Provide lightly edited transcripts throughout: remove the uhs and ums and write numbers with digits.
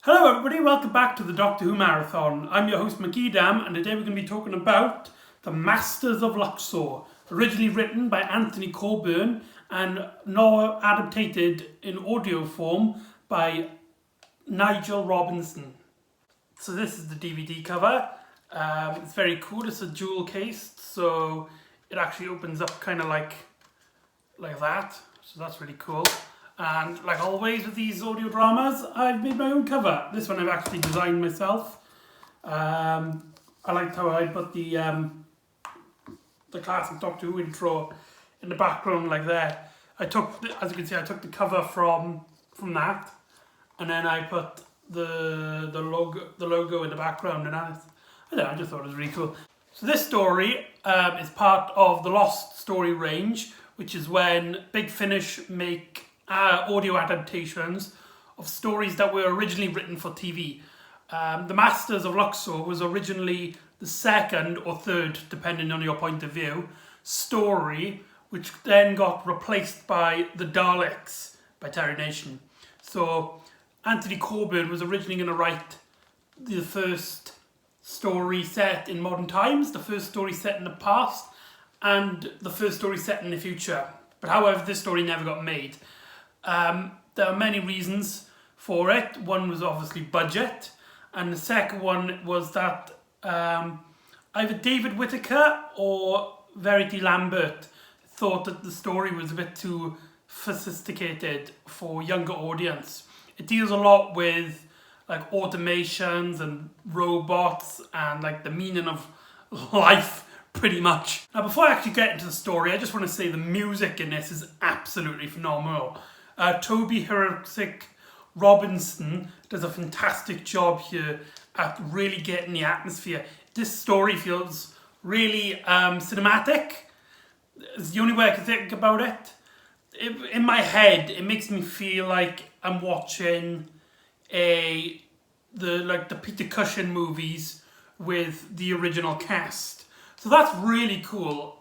Hello everybody, welcome back to the Doctor Who Marathon. I'm your host McEdam, and today we're going to be talking about The Masters of Luxor, originally written by Anthony Coburn and now adapted in audio form by Nigel Robinson. So this is the DVD cover. It's very cool. It's a jewel cased, so it actually opens up kind of like that. So that's really cool. And like always with these audio dramas, I've made my own cover. This one I've actually designed myself. I liked how I put the classic Doctor Who intro in the background like that. As you can see, I took the cover from that, and then I put the logo in the background, and I just thought it was really cool. So this story is part of the Lost story range, which is when Big Finish make audio adaptations of stories that were originally written for TV. The Masters of Luxor was originally the second or third, depending on your point of view, story, which then got replaced by The Daleks by Terry Nation. So Anthony Coburn was originally going to write the first story set in modern times, the first story set in the past, and the first story set in the future. But however, this story never got made. There are many reasons for it. One was obviously budget, and the second one was that either David Whittaker or Verity Lambert thought that the story was a bit too sophisticated for younger audience. It deals a lot with like automations and robots and like the meaning of life, pretty much. Now, before I actually get into the story, I just want to say the music in this is absolutely phenomenal. Toby Hirsick Robinson does a fantastic job here at really getting the atmosphere. This story feels really cinematic. It's the only way I can think about it. In my head, it makes me feel like I'm watching the Peter Cushing movies with the original cast. So that's really cool.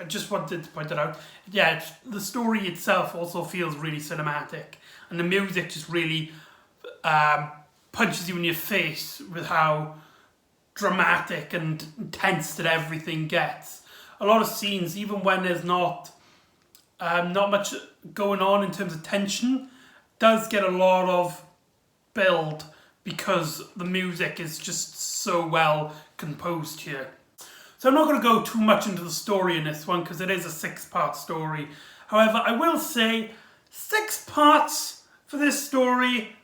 I just wanted to point that out. Yeah, the story itself also feels really cinematic, and the music just really punches you in your face with how dramatic and intense that everything gets. A lot of scenes, even when there's not much going on in terms of tension, does get a lot of build because the music is just so well composed here. So I'm not going to go too much into the story in this one because it is a 6-part story. However, I will say 6 parts for this story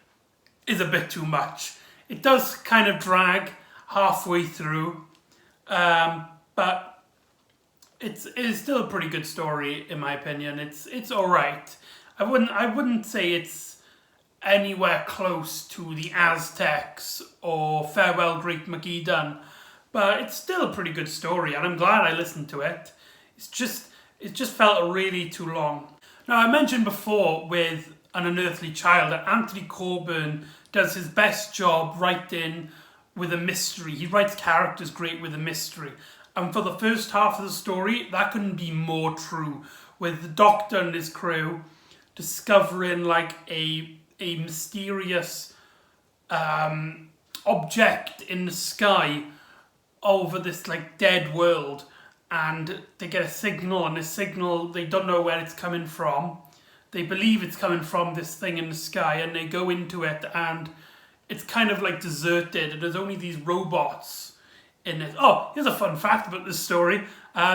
is a bit too much. It does kind of drag halfway through, but it is still a pretty good story in my opinion. It's all right. I wouldn't say it's anywhere close to the Aztecs or Farewell Great McEdam. But it's still a pretty good story, and I'm glad I listened to it. It just felt really too long. Now, I mentioned before with An Unearthly Child that Anthony Coburn does his best job writing with a mystery. He writes characters great with a mystery. And for the first half of the story, that couldn't be more true. With the Doctor and his crew discovering like a mysterious object in the sky over this like dead world, and they get a signal, and this signal, they don't know where it's coming from. They believe it's coming from this thing in the sky, and they go into it, and it's kind of like deserted, and there's only these robots in it. Oh, here's a fun fact about this story.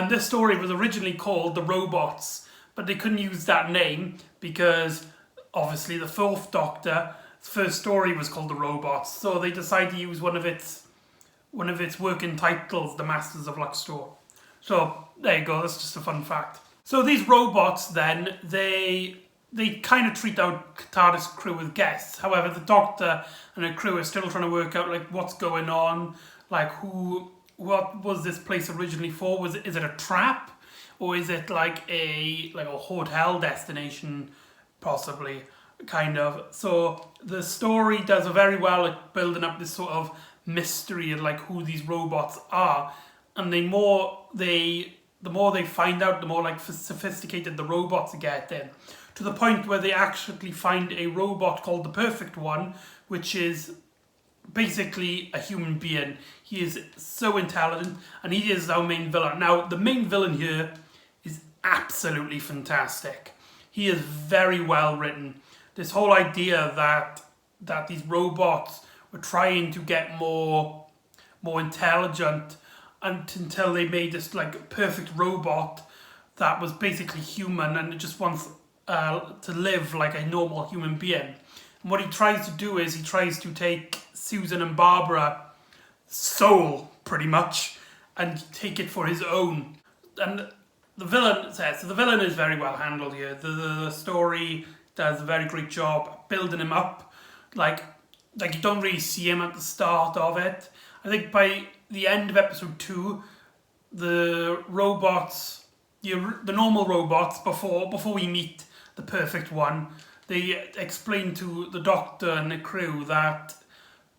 This story was originally called The Robots, but they couldn't use that name because obviously the 4th Doctor's first story was called The Robots, so they decided to use one of its working titles, The Masters of Luxor. So there you go, that's just a fun fact. So these robots then, they kind of treat our TARDIS crew as guests. However, the Doctor and her crew are still trying to work out like what's going on, like what was this place originally for? Is it a trap? Or is it like a hotel destination, possibly, kind of. So the story does very well at building up this sort of mystery and like who these robots are, and the more they find out, the more like sophisticated the robots are getting, to to the point where they actually find a robot called the Perfect One, which is basically a human being. He is so intelligent, and he is our main villain. Now, the main villain here is absolutely fantastic. He is very well written. This whole idea that these robots were trying to get more intelligent until they made this like perfect robot that was basically human and it just wants to live like a normal human being. And what he tries to do is he tries to take Susan and Barbara's soul, pretty much, and take it for his own. And the villain says, so the villain is very well handled here. The story does a very great job building him up. Like you don't really see him at the start of it. I think by the end of episode 2, the robots, the normal robots, before we meet the Perfect One, they explain to the Doctor and the crew that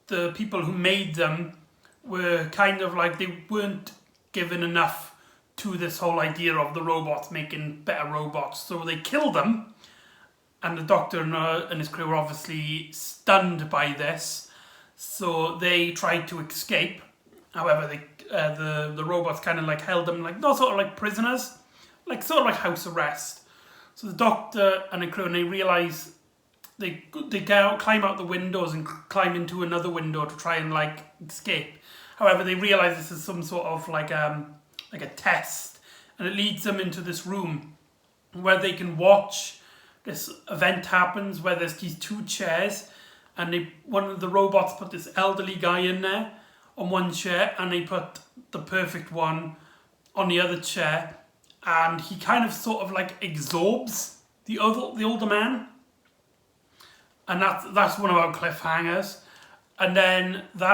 the people who made them were kind of like, they weren't given enough to this whole idea of the robots making better robots. So they killed them, and the Doctor and his crew were obviously stunned by this. So they tried to escape. However, the robots kind of like held them like, not sort of like prisoners, like sort of like house arrest. So the Doctor and the crew, and they realise they climb out the windows and climb into another window to try and like escape. However, they realise this is some sort of like a test, and it leads them into this room where they can watch this event happens, where there's these 2 chairs, and one of the robots put this elderly guy in there on one chair, and they put the Perfect One on the other chair, and he kind of sort of like absorbs the older man, and that's one of our cliffhangers. And then the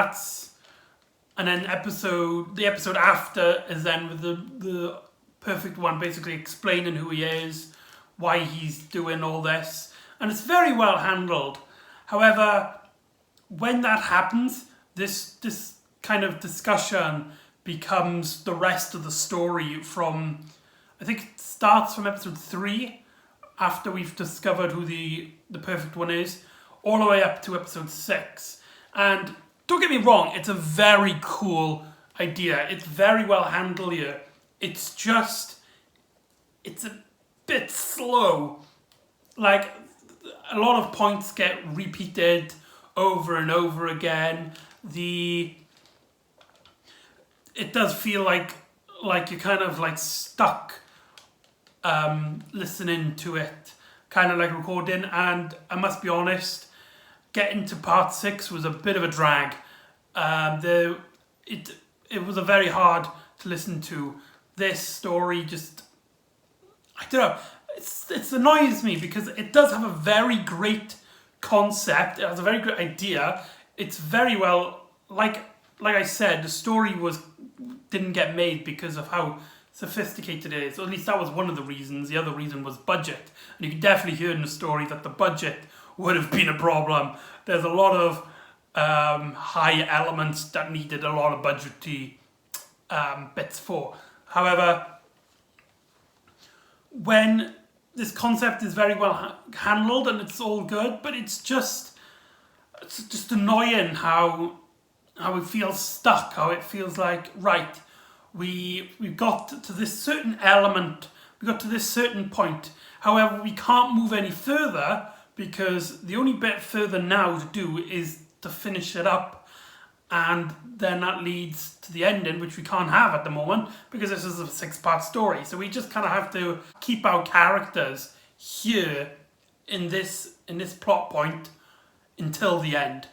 episode after is then with the Perfect One basically explaining who he is, why he's doing all this, and it's very well handled. However, when that happens, this kind of discussion becomes the rest of the story from, I think it starts from episode 3, after we've discovered who the Perfect One is, all the way up to episode 6. And don't get me wrong, it's a very cool idea. It's very well handled here. It's just, it's a bit slow. Like, a lot of points get repeated over and over again. It does feel like you're kind of like stuck listening to it, kind of like recording. And I must be honest, getting to part 6 was a bit of a drag. It was a very hard to listen to. This story just, I don't know, it annoys me because it does have a very great concept. It has a very great idea. It's very well, like I said, the story didn't get made because of how sophisticated it is. Or at least that was one of the reasons. The other reason was budget. And you can definitely hear in the story that the budget would have been a problem. There's a lot of high elements that needed a lot of budgetary bits for. However, when this concept is very well handled and it's all good, but it's just annoying how it feels stuck, how it feels like, right, we've got to this certain element, we got to this certain point. However, we can't move any further because the only bit further now to do is to finish it up, and then that leads to the ending, which we can't have at the moment because this is a 6-part story. So we just kind of have to keep our characters here in this plot point until the end.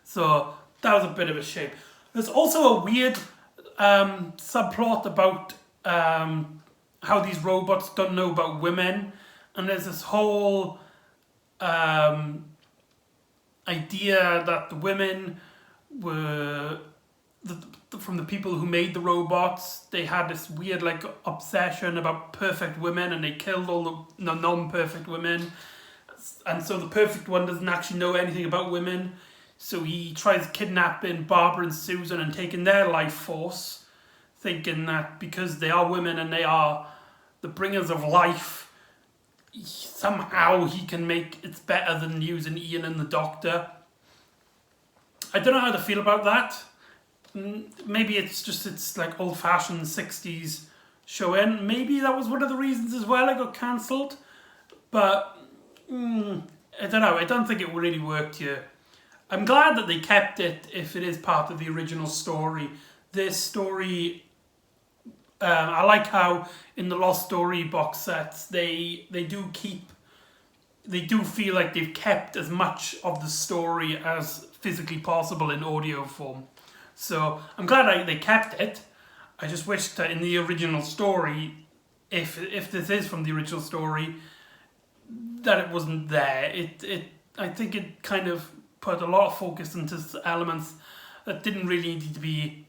So that was a bit of a shame. There's also a weird subplot about how these robots don't know about women, and there's this whole idea that the women were from the people who made the robots. They had this weird like obsession about perfect women, and they killed all the non-perfect women, and so the Perfect One doesn't actually know anything about women. So he tries kidnapping Barbara and Susan and taking their life force, thinking that because they are women and they are the bringers of life, somehow he can make it's better than using Ian and the Doctor. I don't know how to feel about that. Maybe it's like old-fashioned 60s show-in. Maybe that was one of the reasons as well it got cancelled. But I don't know. I don't think it really worked here. I'm glad that they kept it if it is part of the original story. This story, I like how in the Lost Story box sets they do feel like they've kept as much of the story as physically possible in audio form. So I'm glad they kept it. I just wish that in the original story, if this is from the original story, that it wasn't there. I think it kind of put a lot of focus into elements that didn't really need to be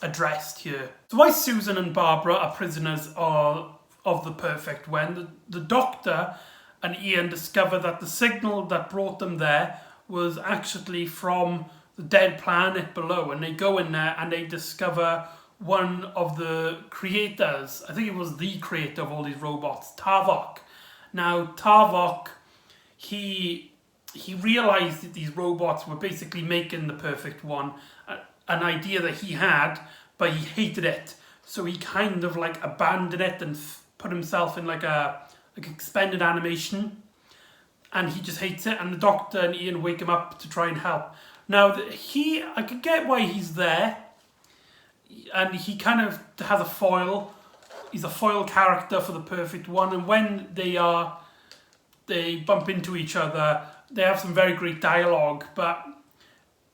addressed here. So why Susan and Barbara are prisoners of the Perfect When? The Doctor and Ian discover that the signal that brought them there was actually from the dead planet below, and they go in there and they discover one of the creators. I think it was the creator of all these robots, Tavok. Now Tavok, he realized that these robots were basically making the Perfect One, an idea that he had, but he hated it. So he kind of like abandoned it and put himself in like expended animation, and he just hates it. And the Doctor and Ian wake him up to try and help. Now I could get why he's there, and he kind of has a foil. He's a foil character for the Perfect One, and when they bump into each other, they have some very great dialogue, but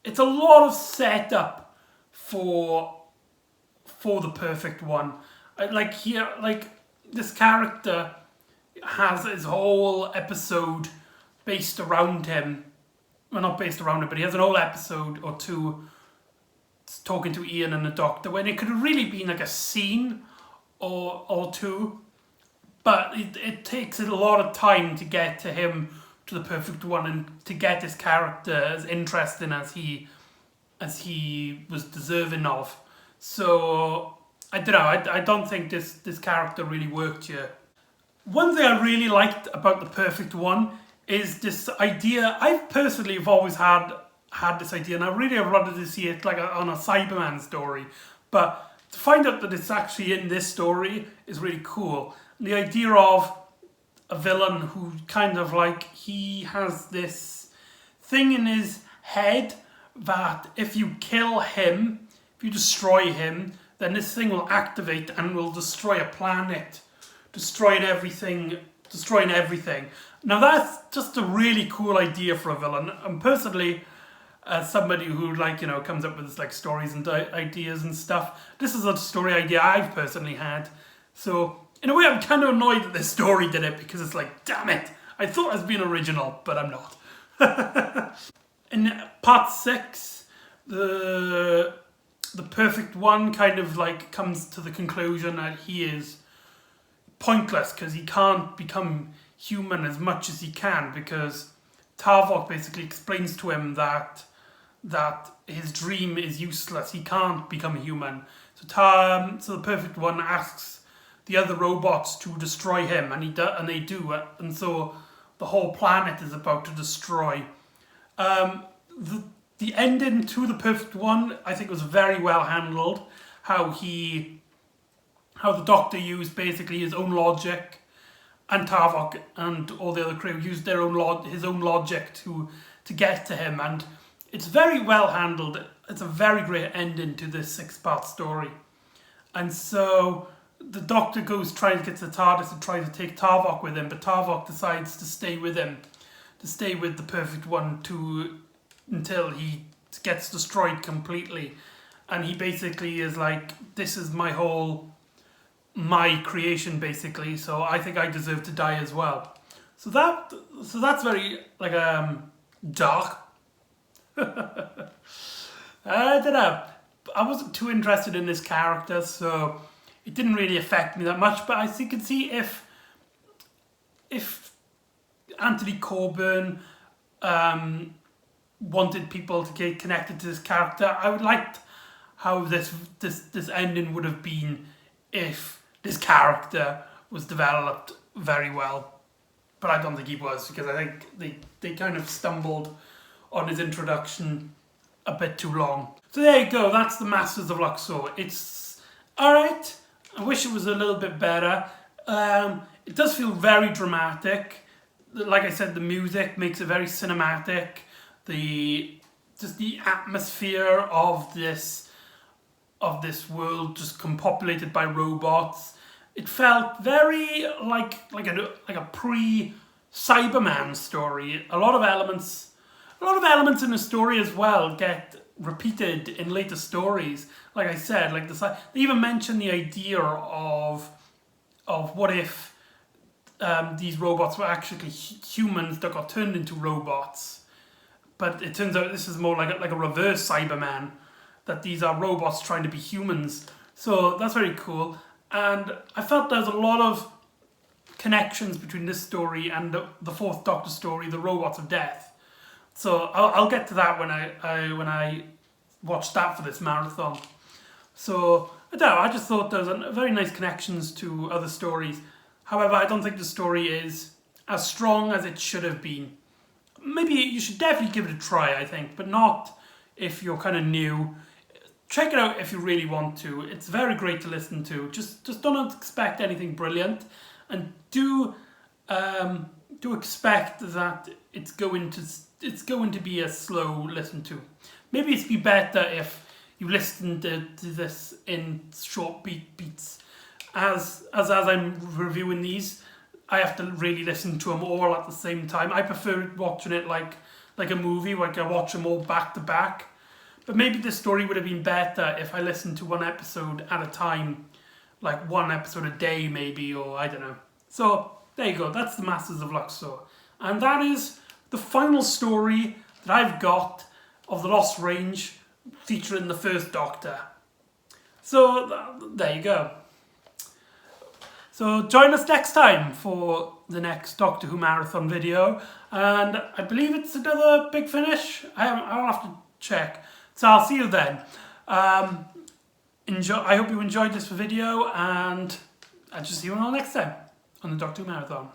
it's a lot of setup for the Perfect One. This character has his whole episode based around him. Well, not based around him, but he has an whole episode or two talking to Ian and the Doctor, when it could have really been like a scene or two, but it takes a lot of time to get to him, to the Perfect One, and to get his character as interesting as he was deserving of. So I don't know. I don't think this character really worked here. One thing I really liked about the Perfect One is this idea. I personally have always had this idea, and I really wanted to see it like on a Cyberman story. But to find out that it's actually in this story is really cool. And the idea of a villain who kind of like, he has this thing in his head that if you kill him, if you destroy him, then this thing will activate and will destroy a planet, destroying everything. Now that's just a really cool idea for a villain. And personally, as somebody who comes up with like stories and ideas and stuff, this is a story idea I've personally had. So in a way, I'm kind of annoyed that this story did it, because it's like, damn it, I thought I was being original, but I'm not. In part 6, the Perfect One kind of like comes to the conclusion that he is pointless because he can't become human as much as he can, because Tavok basically explains to him that his dream is useless. He can't become human. So the Perfect One asks the other robots to destroy him, and they do, and so the whole planet is about to destroy. The ending to the Perfect One, I think, was very well handled. How the Doctor used basically his own logic, and Tavok and all the other crew used his own logic to get to him, and it's very well handled. It's a very great ending to this 6-part story. And so the Doctor tries to get to the TARDIS and tries to take Tavok with him, but Tavok decides to stay with him, to stay with the Perfect One until he gets destroyed completely. And he basically is like, this is my creation, basically, so I think I deserve to die as well. So that's very dark. I don't know. I wasn't too interested in this character, so it didn't really affect me that much. But I can see if Anthony Coburn wanted people to get connected to this character, I would like how this ending would have been if this character was developed very well. but I don't think he was, because I think they kind of stumbled on his introduction a bit too long. So there you go, that's the Masters of Luxor. It's alright. I wish it was a little bit better. It does feel very dramatic. Like I said, the music makes it very cinematic. Just the atmosphere of this world just compopulated by robots. It felt very like a pre-Cyberman story. A lot of elements in the story as well get repeated in later stories. Like I said, they even mention the idea of what if these robots were actually humans that got turned into robots. But it turns out this is more like a reverse Cyberman, that these are robots trying to be humans. So that's very cool. And I felt there's a lot of connections between this story and the Fourth Doctor story, The Robots of Death. So I'll get to that when I watch that for this marathon. So I don't know, I just thought there was very nice connections to other stories. However, I don't think the story is as strong as it should have been. Maybe you should definitely give it a try, I think, but not if you're kind of new. Check it out if you really want to. It's very great to listen to. Just don't expect anything brilliant, and do expect that it's going to be a slow listen to. Maybe it'd be better if you listen to this in short beats. As I'm reviewing these, I have to really listen to them all at the same time. I prefer watching it like a movie, like I watch them all back to back. But maybe this story would have been better if I listened to one episode at a time, like one episode a day maybe, or I don't know. So there you go, that's the Masters of Luxor. And that is the final story that I've got of the Lost Range featuring the First Doctor. So there you go. So join us next time for the next Doctor Who marathon video, and I believe it's another Big Finish. I'll have to check. So I'll see you then. I hope you enjoyed this video, and I'll just see you all next time on the Doctor Who marathon.